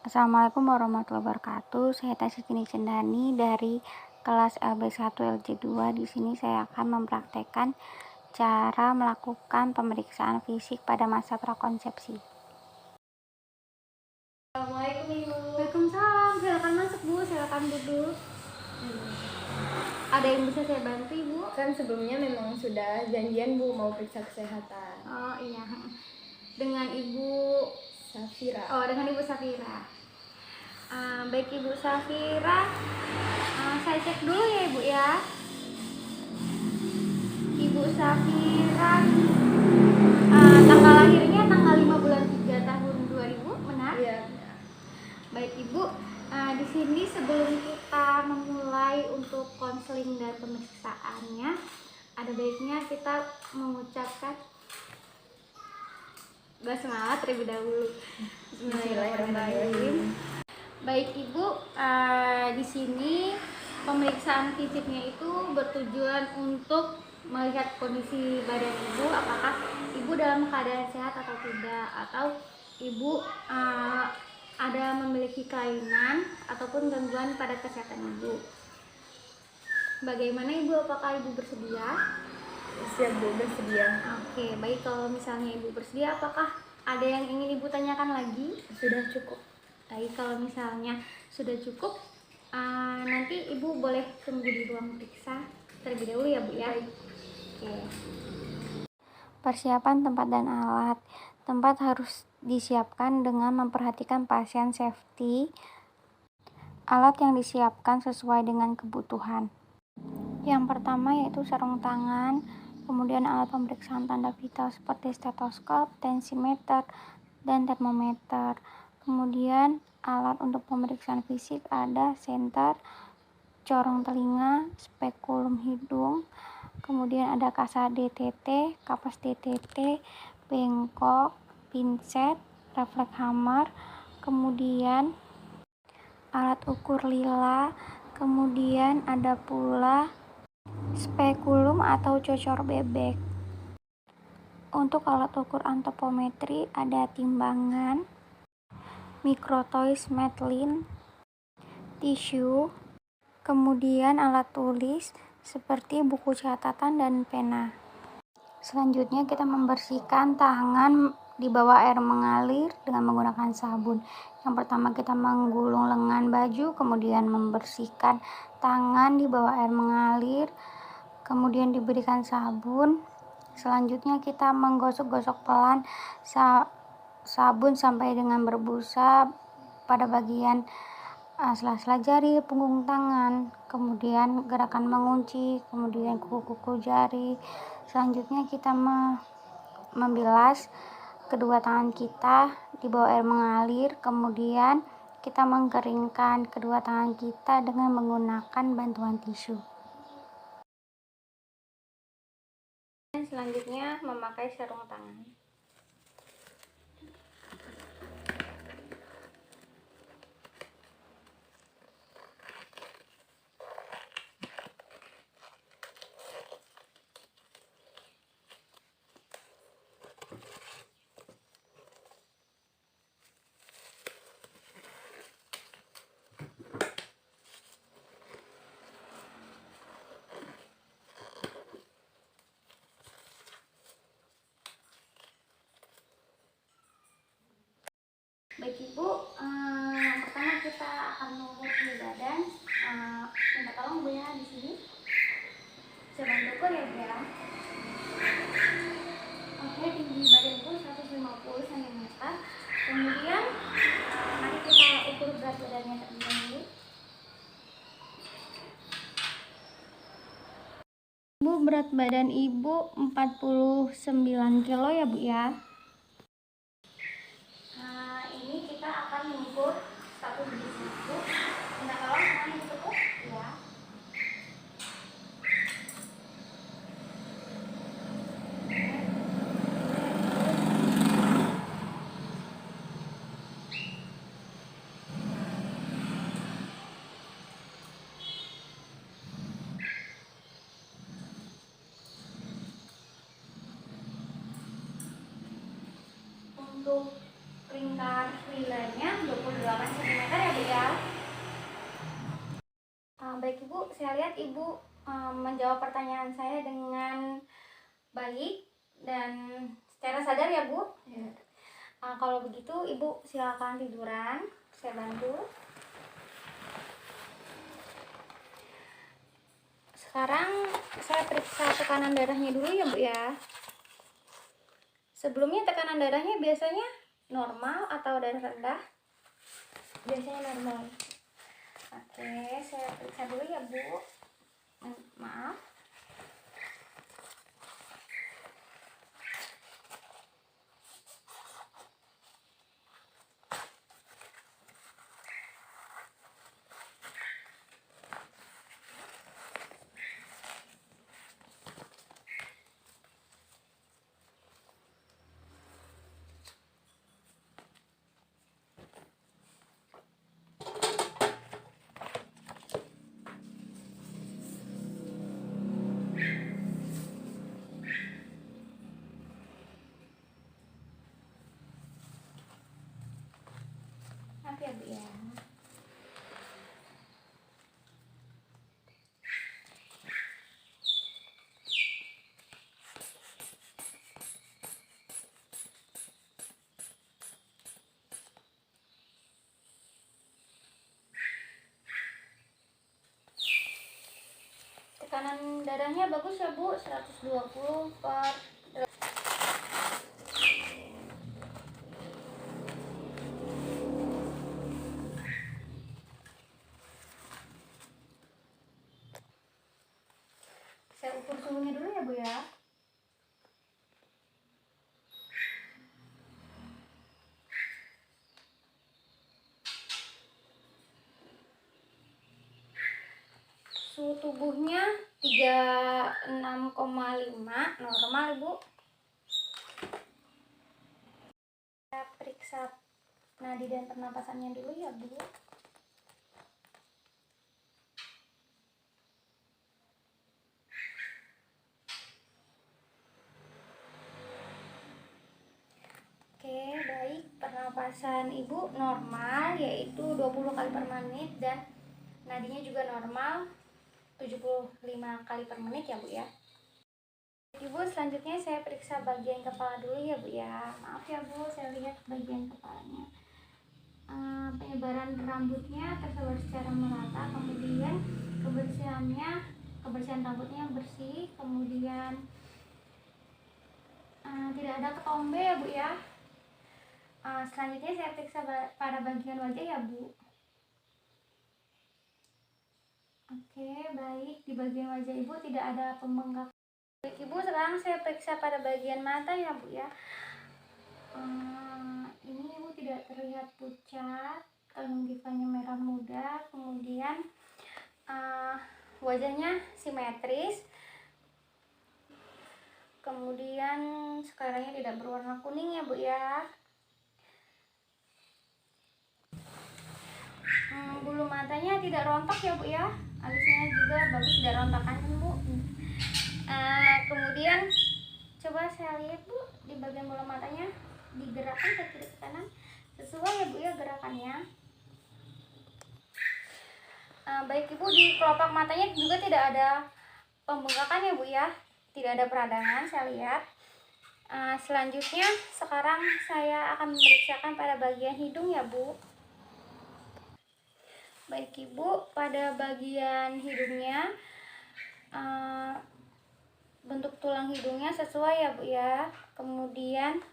Assalamualaikum warahmatullahi wabarakatuh. Saya Tasitini Cendani dari kelas LB1 LJ2. Di sini saya akan mempraktekkan cara melakukan pemeriksaan fisik pada masa prakonsepsi. Assalamualaikum Ibu. Waalaikumsalam. Silakan masuk Bu, silakan duduk. Ada yang bisa saya bantu Ibu? Kan sebelumnya memang sudah janjian Bu mau periksa kesehatan. Oh iya. Dengan Ibu Safira. Oh, dengan Ibu Safira. Baik Ibu Safira, saya cek dulu ya Ibu ya. Ibu Safira, tanggal lahirnya tanggal 5 bulan 3 tahun 2000, benar? Iya. Baik Ibu, di sini sebelum kita memulai untuk konseling dan pemeriksaannya, ada baiknya kita mengucapkan basmalah terlebih dahulu. Bismillahirrahmanirrahim. Baik Ibu, di sini pemeriksaan fisiknya itu bertujuan untuk melihat kondisi badan Ibu, apakah Ibu dalam keadaan sehat atau tidak, atau Ibu ada memiliki kelainan ataupun gangguan pada kesehatan Ibu. Bagaimana Ibu, apakah Ibu bersedia? Siap Bu, bersedia. Oke, baik, kalau misalnya Ibu bersedia, apakah ada yang ingin Ibu tanyakan lagi? Sudah cukup. Baik, kalau misalnya sudah cukup, nanti Ibu boleh tunggu di ruang periksa terlebih dahulu ya Bu ya. Oke. Persiapan tempat dan alat. Tempat harus disiapkan dengan memperhatikan pasien safety. Alat yang disiapkan sesuai dengan kebutuhan. Yang pertama yaitu sarung tangan, kemudian alat pemeriksaan tanda vital seperti stetoskop, tensimeter, dan termometer. Kemudian alat untuk pemeriksaan fisik ada senter, corong telinga, spekulum hidung, kemudian ada kasa DTT, kapas DTT, bengkok, pinset, refleks hammer, kemudian alat ukur lila, kemudian ada pula spekulum atau cocor bebek. Untuk alat ukur antropometri ada timbangan, mikrotoys Medline, tisu, kemudian alat tulis seperti buku catatan dan pena. Selanjutnya kita membersihkan tangan di bawah air mengalir dengan menggunakan sabun. Yang pertama kita menggulung lengan baju, kemudian membersihkan tangan di bawah air mengalir, kemudian diberikan sabun. Selanjutnya kita menggosok-gosok pelan sabun sampai dengan berbusa pada bagian sela-sela jari, punggung tangan, kemudian gerakan mengunci, kemudian kuku-kuku jari. Selanjutnya kita membilas kedua tangan kita di bawah air mengalir, kemudian kita mengkeringkan kedua tangan kita dengan menggunakan bantuan tisu. Selanjutnya memakai sarung tangan. Baik Ibu, yang pertama kita akan mengukur tinggi badan. Minta tolong Bu ya di sini. Saya bantu ukur ya Bu ya. Oke, tinggi badan Ibu 150 cm. Kemudian mari kita ukur berat badannya terlebih dahulu. Bu, berat badan Ibu 49 kilo ya Bu ya. Ini kita akan mengukur satu biji siku. Minta tolong semuanya ditekuk ya. Untuk lingkar lilanya 28 cm. saya lihat Ibu menjawab pertanyaan saya dengan baik dan secara sadar ya Bu. Ya. Kalau begitu Ibu silakan tiduran, saya bantu. Sekarang saya periksa tekanan darahnya dulu ya Bu ya. Sebelumnya tekanan darahnya biasanya normal atau dan rendah? Biasanya normal. Oke, saya periksa dulu ya Bu. Maaf. Maaf ya Bu ya. Tekanan darahnya bagus ya Bu, 120 per saya ukur suhunya dulu ya Bu ya. Suhu tubuhnya 36,5 normal Ibu. Kita periksa nadi dan pernapasannya dulu ya Bu. Oke, baik. Pernapasan Ibu normal yaitu 20 kali per menit dan nadinya juga normal 75 kali per menit ya Bu ya. Ibu, selanjutnya saya periksa bagian kepala dulu ya Bu ya. Maaf ya Bu, saya lihat bagian kepalanya. Penyebaran rambutnya tersebar secara merata, kemudian kebersihan rambutnya bersih, kemudian tidak ada ketombe ya Bu ya. Selanjutnya saya periksa pada bagian wajah ya Bu. Oke, baik. Di bagian wajah Ibu tidak ada pembengkak. Baik Ibu, sekarang saya periksa pada bagian mata ya Bu ya. Ini Ibu tidak terlihat pucat, konjungtivanya merah muda, kemudian wajahnya simetris, kemudian sekarangnya tidak berwarna kuning ya Bu ya. Bulu matanya tidak rontok ya Bu ya, alisnya juga bagus, tidak rontokan kan Bu. Kemudian coba saya lihat Bu, di bagian bulu matanya digerakkan ke kiri ke kanan sesuai ya Bu ya gerakannya. Baik Ibu, di kelopak matanya juga tidak ada pembengkakan ya Bu ya, tidak ada peradangan saya lihat. Selanjutnya sekarang saya akan memeriksakan pada bagian hidung ya Bu. Baik Ibu, pada bagian hidungnya bentuk tulang hidungnya sesuai ya Bu ya, kemudian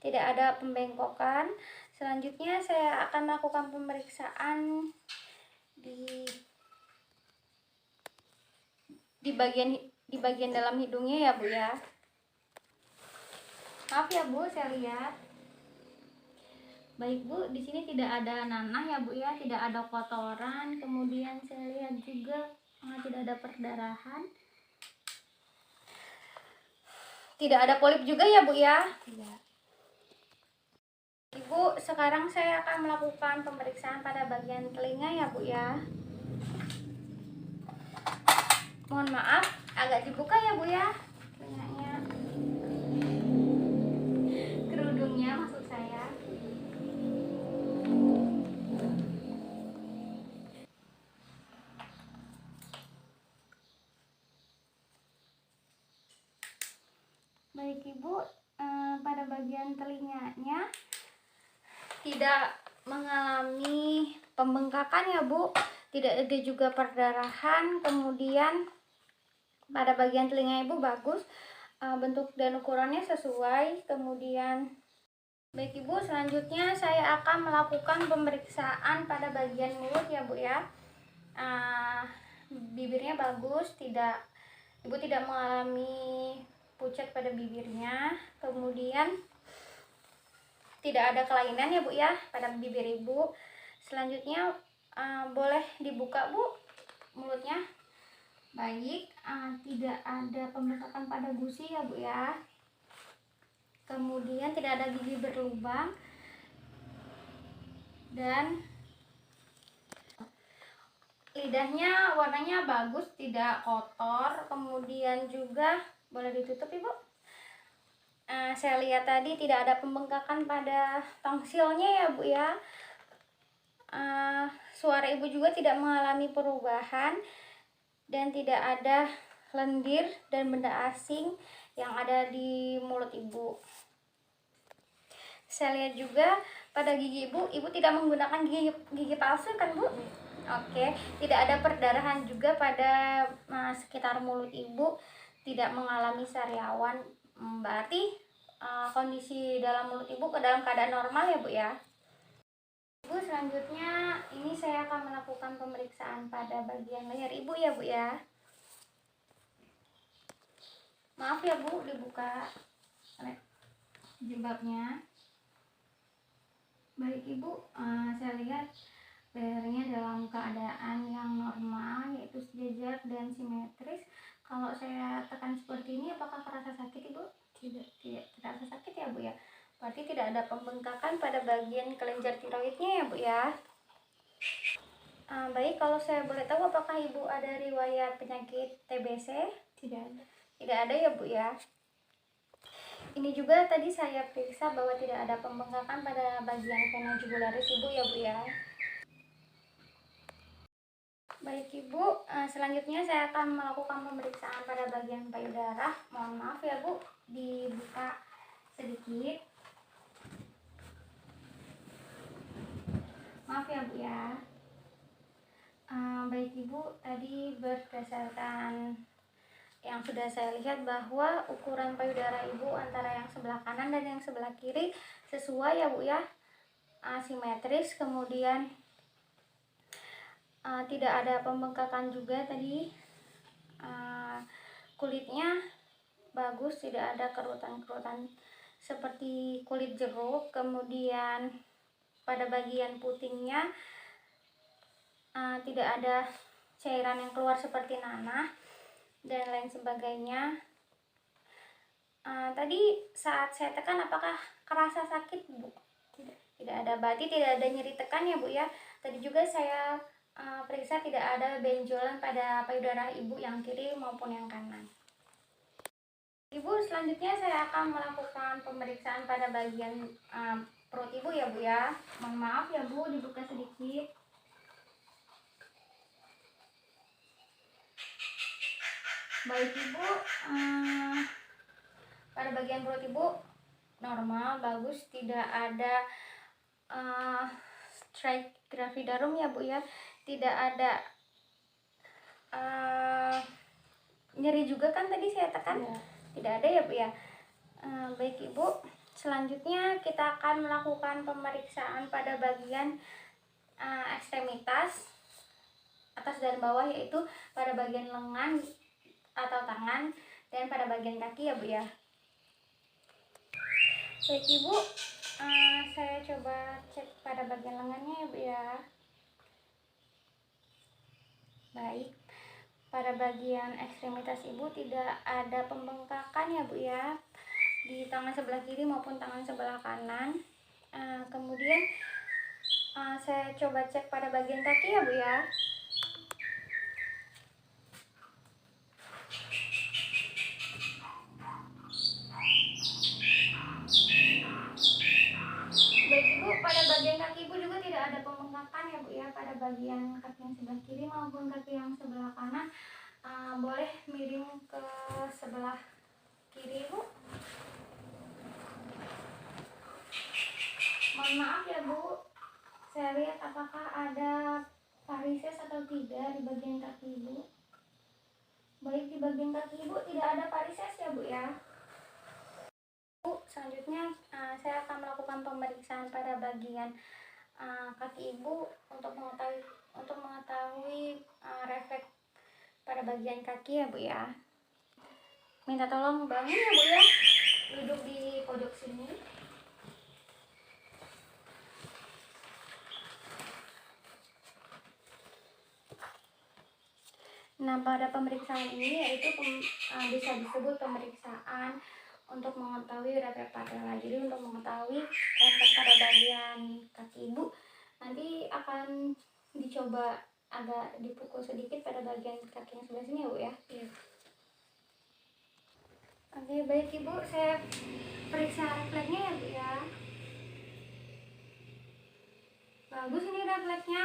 tidak ada pembengkokan. Selanjutnya saya akan melakukan pemeriksaan di bagian dalam hidungnya ya Bu ya. Maaf ya Bu, saya lihat. Baik Bu, di sini tidak ada nanah ya Bu ya, tidak ada kotoran. Kemudian saya lihat juga tidak ada perdarahan. Tidak ada polip juga ya Bu ya. Tidak. Ibu, sekarang saya akan melakukan pemeriksaan pada bagian telinga ya Bu ya. Mohon maaf, agak dibuka ya Bu ya telinganya. Kerudungnya maksud saya. Baik ibu, pada bagian telinganya tidak mengalami pembengkakan ya bu, tidak ada juga perdarahan. Kemudian pada bagian telinga ibu bagus, bentuk dan ukurannya sesuai. Kemudian baik ibu, selanjutnya saya akan melakukan pemeriksaan pada bagian mulut ya bu ya. Bibirnya bagus, ibu tidak mengalami pucat pada bibirnya. Kemudian tidak ada kelainan ya bu ya pada bibir ibu. Selanjutnya boleh dibuka bu mulutnya. Baik, tidak ada pembengkakan pada gusi ya bu ya. Kemudian tidak ada gigi berlubang dan lidahnya warnanya bagus, tidak kotor. Kemudian juga boleh ditutup ibu. Saya lihat tadi tidak ada pembengkakan pada tongsilnya ya bu ya. Suara ibu juga tidak mengalami perubahan dan tidak ada lendir dan benda asing yang ada di mulut ibu. Saya lihat juga pada gigi ibu tidak menggunakan gigi palsu kan bu? Oke, tidak ada perdarahan juga pada sekitar mulut ibu, tidak mengalami sariawan. Berarti kondisi dalam mulut ibu ke dalam keadaan normal ya bu ya. Ibu, selanjutnya ini saya akan melakukan pemeriksaan pada bagian leher ibu ya bu ya. Maaf ya bu, dibuka jilbabnya. Baik ibu, saya lihat lehernya dalam keadaan yang normal, yaitu sejajar dan simetris. Kalau saya tekan seperti ini, apakah terasa sakit ibu? Tidak terasa sakit ya bu ya. Berarti tidak ada pembengkakan pada bagian kelenjar tiroidnya ya bu ya. Baik, kalau saya boleh tahu apakah ibu ada riwayat penyakit TBC? Tidak ada. Tidak ada ya bu ya. Ini juga tadi saya periksa bahwa tidak ada pembengkakan pada bagian vena jugularis ibu ya bu ya. Baik ibu, selanjutnya saya akan melakukan pemeriksaan pada bagian payudara. Mohon maaf ya bu, dibuka sedikit. Maaf ya bu ya. Baik ibu, tadi berdasarkan yang sudah saya lihat bahwa ukuran payudara ibu antara yang sebelah kanan dan yang sebelah kiri sesuai ya bu ya, simetris. Kemudian tidak ada pembengkakan juga tadi. Kulitnya bagus, tidak ada kerutan-kerutan seperti kulit jeruk. Kemudian pada bagian putingnya tidak ada cairan yang keluar seperti nanah dan lain sebagainya. Tadi saat saya tekan apakah kerasa sakit bu? Tidak ada, berarti tidak ada nyeri tekan ya bu ya. Tadi juga saya periksa tidak ada benjolan pada payudara ibu yang kiri maupun yang kanan. Ibu, selanjutnya saya akan melakukan pemeriksaan pada bagian perut ibu ya bu ya. Mohon maaf ya bu, dibuka sedikit. Baik ibu, pada bagian perut ibu normal, bagus, tidak ada strike gravidarum ya bu ya, tidak ada nyeri juga kan tadi saya tekan ya. Tidak ada ya bu ya. Baik ibu, selanjutnya kita akan melakukan pemeriksaan pada bagian ekstremitas atas dan bawah, yaitu pada bagian lengan atau tangan dan pada bagian kaki ya bu ya. Baik ibu, saya coba cek pada bagian lengannya ya bu ya. Baik, pada bagian ekstremitas ibu tidak ada pembengkakan ya bu ya, di tangan sebelah kiri maupun tangan sebelah kanan. Kemudian saya coba cek pada bagian kaki ya bu ya. Baik ibu, pada bagian kaki ibu juga tidak ada pembengkakan ya bu ya, pada bagian kaki yang sebelah kiri maupun kaki yang sebelah kanan. Boleh miring ke sebelah kiri ibu. Mohon maaf ya Bu, saya lihat apakah ada varises atau tidak di bagian kaki Ibu. Baik, di bagian kaki Ibu tidak ada varises ya Bu ya. Bu, selanjutnya saya akan melakukan pemeriksaan pada bagian kaki Ibu untuk mengetahui refleks pada bagian kaki ya Bu ya. Minta tolong bangun ya Bu ya, duduk di pojok sini. Nah, pada pemeriksaan ini yaitu bisa disebut pemeriksaan untuk mengetahui refleks patella. Jadi untuk mengetahui refleks pada bagian kaki Ibu, nanti akan dicoba agak dipukul sedikit pada bagian kaki yang sebelah sini ya Bu ya. Iya. Oke, baik Ibu, saya periksa refleksnya ya Bu ya. Bagus ini refleksnya.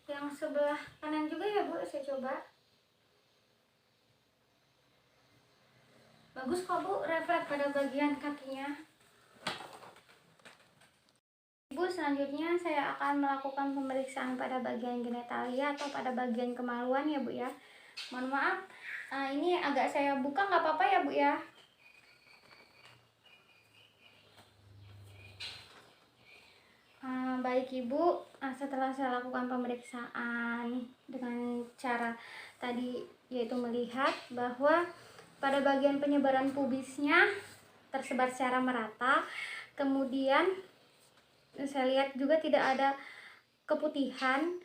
Yang sebelah kanan juga ya Bu, saya coba. Bagus kok Bu, refleks pada bagian kakinya. Ibu, selanjutnya saya akan melakukan pemeriksaan pada bagian genitalia atau pada bagian kemaluan ya Bu ya. Mohon maaf, ini agak saya buka, nggak apa-apa ya Bu ya. Baik Ibu, setelah saya lakukan pemeriksaan dengan cara tadi yaitu melihat bahwa pada bagian penyebaran pubisnya tersebar secara merata, kemudian saya lihat juga tidak ada keputihan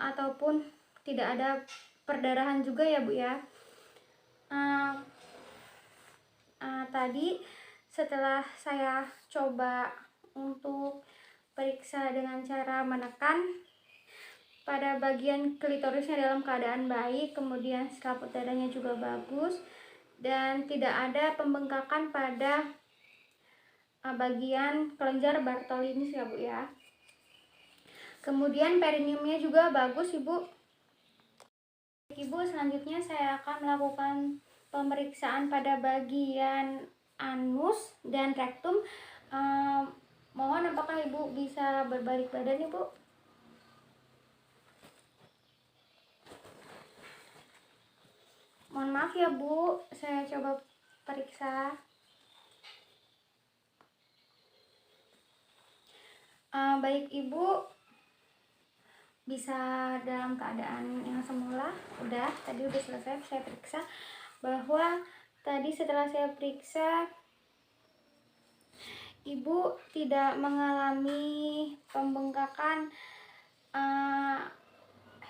ataupun tidak ada perdarahan juga ya Bu ya. Tadi setelah saya coba untuk periksa dengan cara menekan pada bagian klitorisnya dalam keadaan baik, kemudian selaput dadanya juga bagus dan tidak ada pembengkakan pada bagian kelenjar Bartholinus ya Bu ya. Kemudian perineumnya juga bagus Ibu. Ibu, selanjutnya saya akan melakukan pemeriksaan pada bagian anus dan rektum. Mohon apakah Ibu bisa berbalik badan Ibu? Mohon maaf ya Bu, saya coba periksa. Baik Ibu, bisa dalam keadaan yang semula. Udah, tadi udah selesai saya periksa bahwa tadi setelah saya periksa Ibu tidak mengalami pembengkakan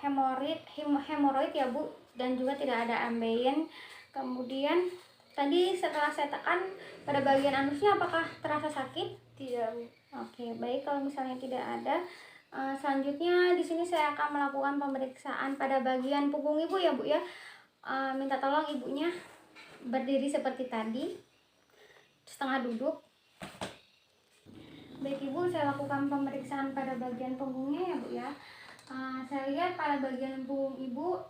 hemoroid ya Bu, dan juga tidak ada ambeien. Kemudian tadi setelah saya tekan pada bagian anusnya, apakah terasa sakit? Tidak Bu. Oke, baik kalau misalnya tidak ada. Selanjutnya di sini saya akan melakukan pemeriksaan pada bagian punggung Ibu ya Bu ya. Minta tolong Ibunya berdiri seperti tadi, setengah duduk. Baik Ibu, saya lakukan pemeriksaan pada bagian punggungnya ya Bu ya. Saya lihat pada bagian punggung Ibu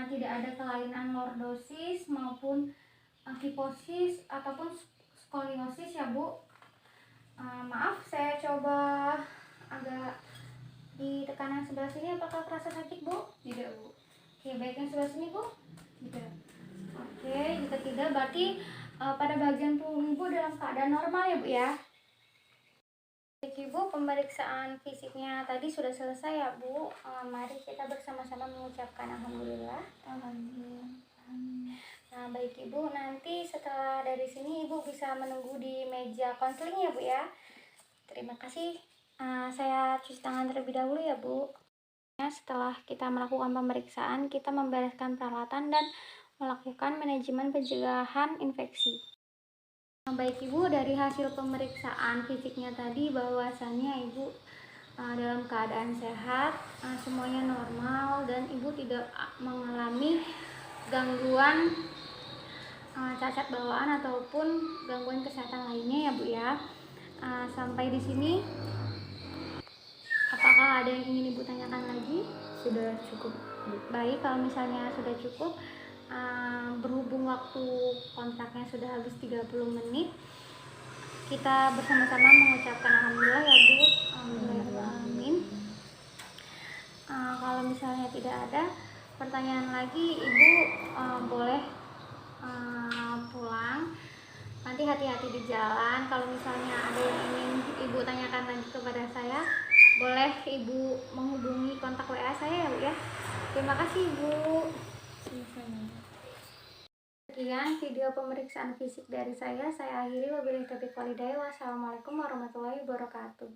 tidak ada kelainan lordosis maupun kiposis ataupun skoliosis ya Bu. Maaf, saya coba agak di tekanan sebelah sini, apakah terasa sakit Bu? Tidak Bu. Oke, baik yang sebelah sini Bu? Tidak. Oke, jika tidak berarti pada bagian punggung Ibu dalam keadaan normal ya Bu ya. Baik Ibu, pemeriksaan fisiknya tadi sudah selesai ya Bu. Mari kita bersama-sama mengucapkan alhamdulillah. Alhamdulillah. Nah baik Ibu, nanti setelah dari sini Ibu bisa menunggu di meja konseling ya Bu ya. Terima kasih. Saya cuci tangan terlebih dahulu ya Bu. Setelah kita melakukan pemeriksaan, kita membereskan peralatan dan melakukan manajemen pencegahan infeksi. Baik Ibu, dari hasil pemeriksaan fisiknya tadi bahwasannya Ibu dalam keadaan sehat, semuanya normal dan Ibu tidak mengalami gangguan cacat bawaan ataupun gangguan kesehatan lainnya ya Bu ya. Sampai di sini, apakah ada yang ingin Ibu tanyakan lagi? Sudah cukup Bu. Baik, kalau misalnya sudah cukup, berhubung waktu kontraknya sudah habis 30 menit, kita bersama-sama mengucapkan alhamdulillah ya Bu. Alhamdulillahirrahmanirrahim. Kalau misalnya tidak ada pertanyaan lagi, Ibu boleh pulang. Nanti hati-hati di jalan. Kalau misalnya ada yang ingin Ibu tanyakan lagi kepada saya, boleh Ibu menghubungi kontak WA saya ya Bu ya. Terima kasih Ibu. Sekian video pemeriksaan fisik dari saya akhiri. Wabillahi taufiq walhidayah. Wassalamualaikum warahmatullahi wabarakatuh.